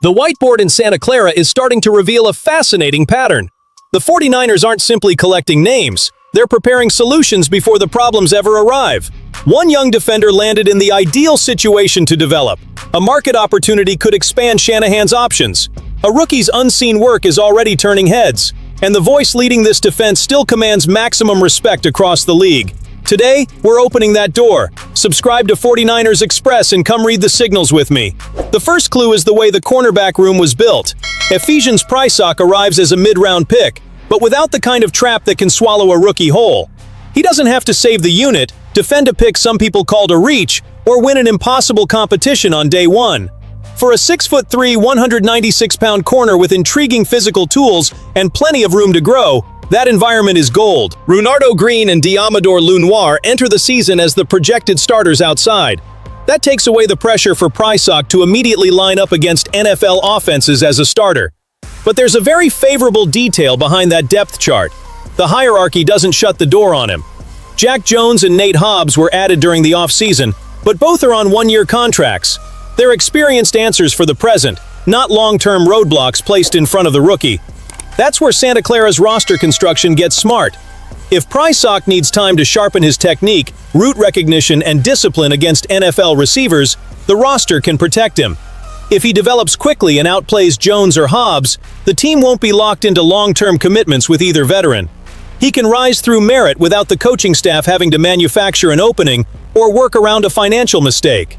The whiteboard in Santa Clara is starting to reveal a fascinating pattern. The 49ers aren't simply collecting names, they're preparing solutions before the problems ever arrive. One young defender landed in the ideal situation to develop. A market opportunity could expand Shanahan's options. A rookie's unseen work is already turning heads, and the voice leading this defense still commands maximum respect across the league. Today, we're opening that door. Subscribe to 49ers Express and come read the signals with me. The first clue is the way the cornerback room was built. Ephesians Prysock arrives as a mid-round pick, but without the kind of trap that can swallow a rookie whole. He doesn't have to save the unit, defend a pick some people called a reach, or win an impossible competition on day one. For a 6'3", 196-pound corner with intriguing physical tools and plenty of room to grow, that environment is gold. Runardo Green and Diamador Lunoir enter the season as the projected starters outside. That takes away the pressure for Prysock to immediately line up against NFL offenses as a starter. But there's a very favorable detail behind that depth chart. The hierarchy doesn't shut the door on him. Jack Jones and Nate Hobbs were added during the offseason, but both are on one-year contracts. They're experienced answers for the present, not long-term roadblocks placed in front of the rookie. That's where Santa Clara's roster construction gets smart. If Prysock needs time to sharpen his technique, route recognition, and discipline against NFL receivers, the roster can protect him. If he develops quickly and outplays Jones or Hobbs, the team won't be locked into long-term commitments with either veteran. He can rise through merit without the coaching staff having to manufacture an opening or work around a financial mistake.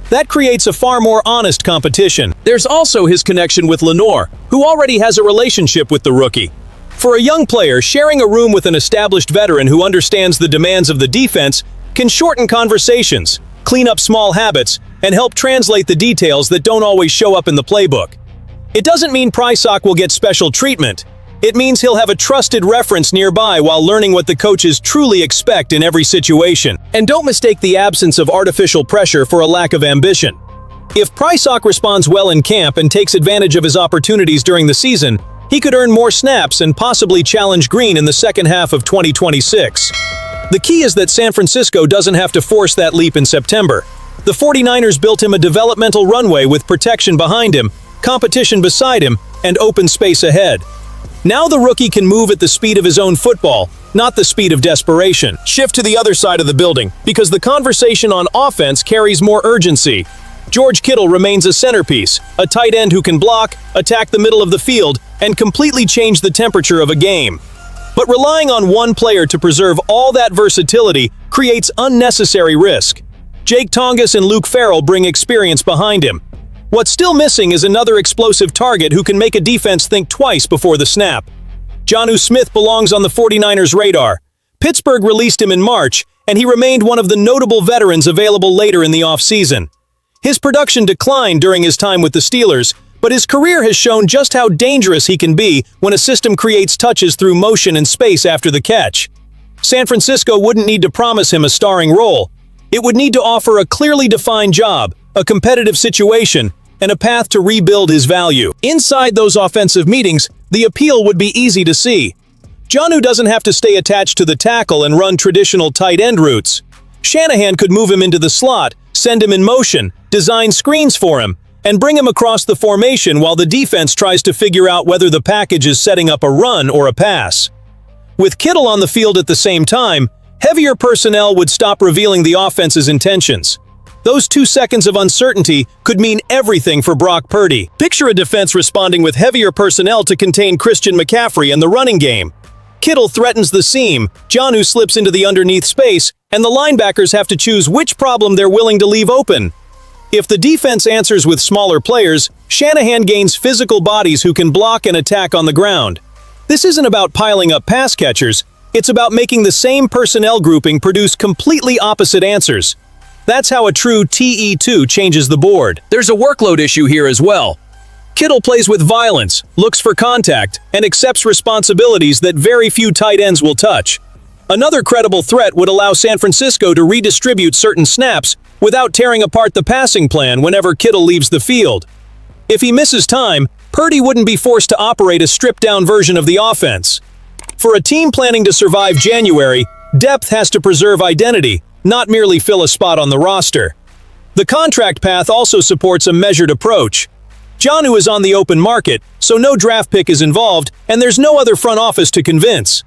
That creates a far more honest competition. There's also his connection with Lunoir, who already has a relationship with the rookie. For a young player, sharing a room with an established veteran who understands the demands of the defense can shorten conversations, clean up small habits, and help translate the details that don't always show up in the playbook. It doesn't mean Prysock will get special treatment. It means he'll have a trusted reference nearby while learning what the coaches truly expect in every situation. And don't mistake the absence of artificial pressure for a lack of ambition. If Prysock responds well in camp and takes advantage of his opportunities during the season, he could earn more snaps and possibly challenge Green in the second half of 2026. The key is that San Francisco doesn't have to force that leap in September. The 49ers built him a developmental runway with protection behind him, competition beside him, and open space ahead. Now the rookie can move at the speed of his own football, not the speed of desperation. Shift to the other side of the building, because the conversation on offense carries more urgency. George Kittle remains a centerpiece, a tight end who can block, attack the middle of the field, and completely change the temperature of a game. But relying on one player to preserve all that versatility creates unnecessary risk. Jake Tongas and Luke Farrell bring experience behind him. What's still missing is another explosive target who can make a defense think twice before the snap. Jonnu Smith belongs on the 49ers' radar. Pittsburgh released him in March, and he remained one of the notable veterans available later in the offseason. His production declined during his time with the Steelers, but his career has shown just how dangerous he can be when a system creates touches through motion and space after the catch. San Francisco wouldn't need to promise him a starring role. It would need to offer a clearly defined job, a competitive situation, and a path to rebuild his value. Inside those offensive meetings, the appeal would be easy to see. Jonnu doesn't have to stay attached to the tackle and run traditional tight end routes. Shanahan could move him into the slot, send him in motion, design screens for him, and bring him across the formation while the defense tries to figure out whether the package is setting up a run or a pass. With Kittle on the field at the same time, heavier personnel would stop revealing the offense's intentions. Those 2 seconds of uncertainty could mean everything for Brock Purdy. Picture a defense responding with heavier personnel to contain Christian McCaffrey and the running game. Kittle threatens the seam, Jonnu slips into the underneath space, and the linebackers have to choose which problem they're willing to leave open. If the defense answers with smaller players, Shanahan gains physical bodies who can block and attack on the ground. This isn't about piling up pass catchers, it's about making the same personnel grouping produce completely opposite answers. That's how a true TE2 changes the board. There's a workload issue here as well. Kittle plays with violence, looks for contact, and accepts responsibilities that very few tight ends will touch. Another credible threat would allow San Francisco to redistribute certain snaps without tearing apart the passing plan whenever Kittle leaves the field. If he misses time, Purdy wouldn't be forced to operate a stripped-down version of the offense. For a team planning to survive January, depth has to preserve identity, not merely fill a spot on the roster. The contract path also supports a measured approach. Jonnu is on the open market, so no draft pick is involved, and there's no other front office to convince.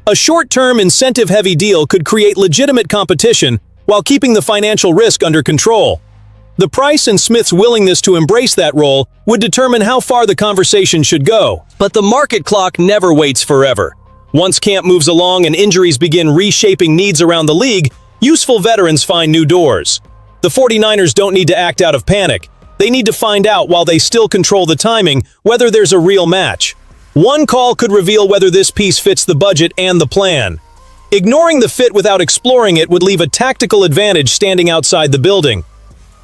A short-term, incentive-heavy deal could create legitimate competition while keeping the financial risk under control. The price and Smith's willingness to embrace that role would determine how far the conversation should go. But the market clock never waits forever. Once camp moves along and injuries begin reshaping needs around the league, useful veterans find new doors. The 49ers don't need to act out of panic. They need to find out, while they still control the timing, whether there's a real match. One call could reveal whether this piece fits the budget and the plan. Ignoring the fit without exploring it would leave a tactical advantage standing outside the building.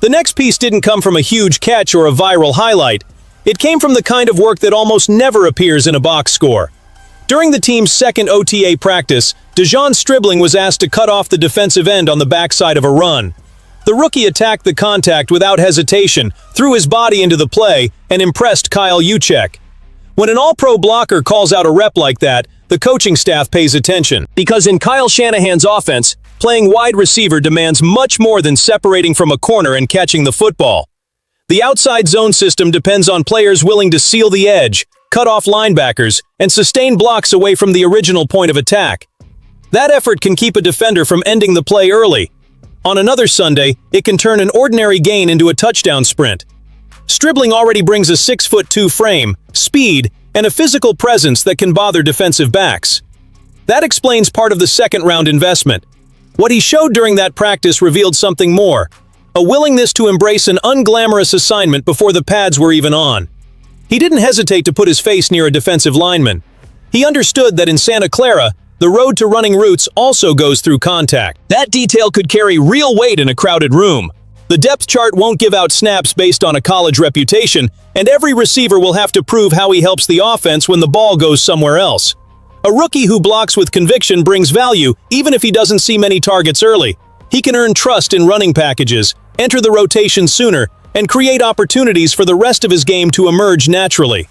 The next piece didn't come from a huge catch or a viral highlight. It came from the kind of work that almost never appears in a box score. During the team's second OTA practice, Zhaun Stribling was asked to cut off the defensive end on the backside of a run. The rookie attacked the contact without hesitation, threw his body into the play, and impressed Kyle Shanahan. When an all-pro blocker calls out a rep like that, the coaching staff pays attention. Because in Kyle Shanahan's offense, playing wide receiver demands much more than separating from a corner and catching the football. The outside zone system depends on players willing to seal the edge, cut off linebackers, and sustain blocks away from the original point of attack. That effort can keep a defender from ending the play early. On another Sunday, it can turn an ordinary gain into a touchdown sprint. Stribling already brings a 6'2" frame, speed, and a physical presence that can bother defensive backs. That explains part of the second-round investment. What he showed during that practice revealed something more: a willingness to embrace an unglamorous assignment before the pads were even on. He didn't hesitate to put his face near a defensive lineman. He understood that in Santa Clara, the road to running routes also goes through contact. That detail could carry real weight in a crowded room. The depth chart won't give out snaps based on a college reputation, and every receiver will have to prove how he helps the offense when the ball goes somewhere else. A rookie who blocks with conviction brings value even if he doesn't see many targets early. He can earn trust in running packages, enter the rotation sooner, and create opportunities for the rest of his game to emerge naturally.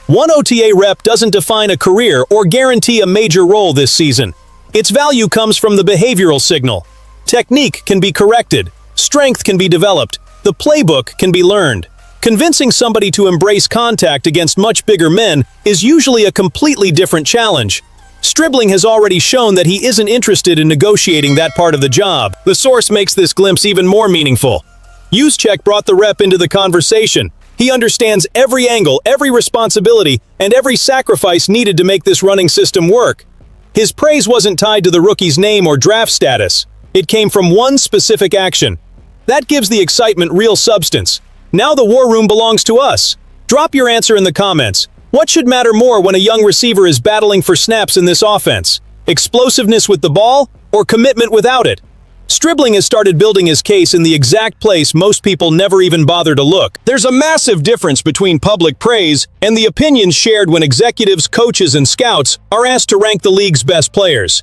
One OTA rep doesn't define a career or guarantee a major role this season. Its value comes from the behavioral signal. Technique can be corrected. Strength can be developed. The playbook can be learned. Convincing somebody to embrace contact against much bigger men is usually a completely different challenge. Stribling has already shown that he isn't interested in negotiating that part of the job. The source makes this glimpse even more meaningful. Juszczyk brought the rep into the conversation. He understands every angle, every responsibility, and every sacrifice needed to make this running system work. His praise wasn't tied to the rookie's name or draft status. It came from one specific action. That gives the excitement real substance. Now the war room belongs to us. Drop your answer in the comments. What should matter more when a young receiver is battling for snaps in this offense? Explosiveness with the ball or commitment without it? Stribling has started building his case in the exact place most people never even bother to look. There's a massive difference between public praise and the opinions shared when executives, coaches, and scouts are asked to rank the league's best players.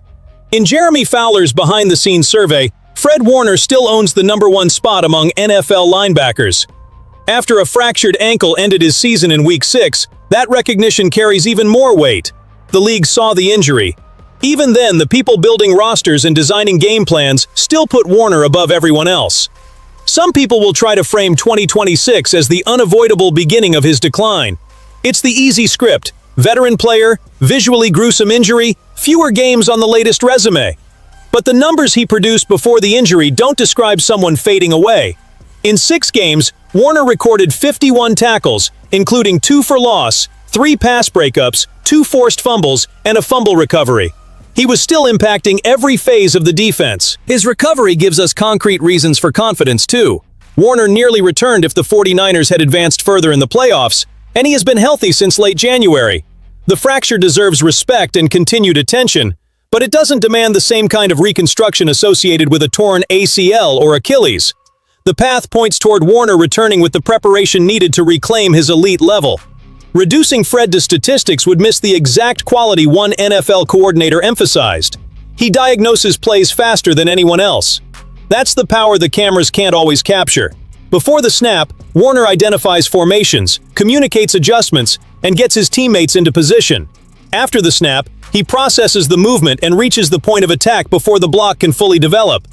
In Jeremy Fowler's behind-the-scenes survey, Fred Warner still owns the #1 spot among NFL linebackers. After a fractured ankle ended his season in Week 6, that recognition carries even more weight. The league saw the injury. Even then, the people building rosters and designing game plans still put Warner above everyone else. Some people will try to frame 2026 as the unavoidable beginning of his decline. It's the easy script: veteran player, visually gruesome injury, fewer games on the latest resume. But the numbers he produced before the injury don't describe someone fading away. In 6 games, Warner recorded 51 tackles, including 2 for loss, 3 pass breakups, 2 forced fumbles, and a fumble recovery. He was still impacting every phase of the defense. His recovery gives us concrete reasons for confidence, too. Warner nearly returned if the 49ers had advanced further in the playoffs, and he has been healthy since late January. The fracture deserves respect and continued attention, but it doesn't demand the same kind of reconstruction associated with a torn ACL or Achilles. The path points toward Warner returning with the preparation needed to reclaim his elite level. Reducing Fred to statistics would miss the exact quality one NFL coordinator emphasized. He diagnoses plays faster than anyone else. That's the power the cameras can't always capture. Before the snap, Warner identifies formations, communicates adjustments, and gets his teammates into position. After the snap, he processes the movement and reaches the point of attack before the block can fully develop.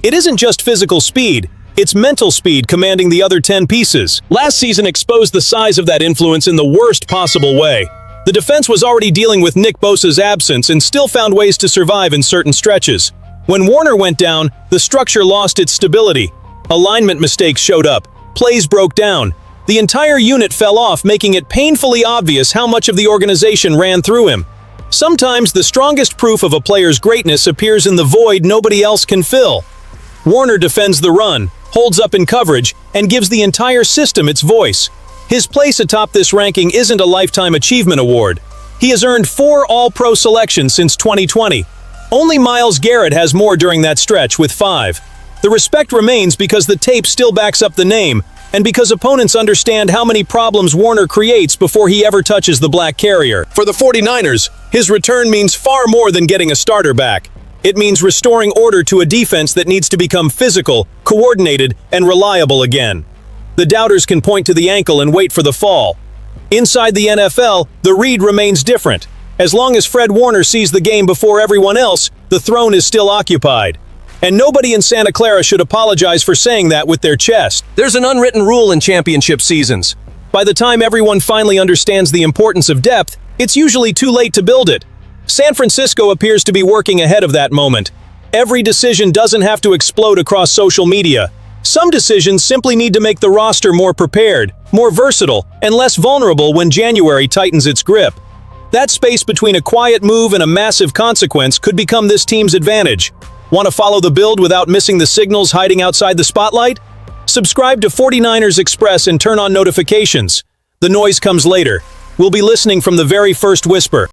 It isn't just physical speed, It's mental speed commanding the other 10 pieces. Last season exposed the size of that influence in the worst possible way. The defense was already dealing with Nick Bosa's absence and still found ways to survive in certain stretches. When Warner went down, the structure lost its stability. Alignment mistakes showed up. Plays broke down. The entire unit fell off, making it painfully obvious how much of the organization ran through him. Sometimes the strongest proof of a player's greatness appears in the void nobody else can fill. Warner defends the run, holds up in coverage, and gives the entire system its voice. His place atop this ranking isn't a Lifetime Achievement Award. He has earned 4 All-Pro selections since 2020. Only Myles Garrett has more during that stretch, with 5. The respect remains because the tape still backs up the name, and because opponents understand how many problems Warner creates before he ever touches the black carrier. For the 49ers, his return means far more than getting a starter back. It means restoring order to a defense that needs to become physical, coordinated, and reliable again. The doubters can point to the ankle and wait for the fall. Inside the NFL, the read remains different. As long as Fred Warner sees the game before everyone else, the throne is still occupied. And nobody in Santa Clara should apologize for saying that with their chest. There's an unwritten rule in championship seasons. By the time everyone finally understands the importance of depth, it's usually too late to build it. San Francisco appears to be working ahead of that moment. Every decision doesn't have to explode across social media. Some decisions simply need to make the roster more prepared, more versatile, and less vulnerable when January tightens its grip. That space between a quiet move and a massive consequence could become this team's advantage. Want to follow the build without missing the signals hiding outside the spotlight? Subscribe to 49ers Express and turn on notifications. The noise comes later. We'll be listening from the very first whisper.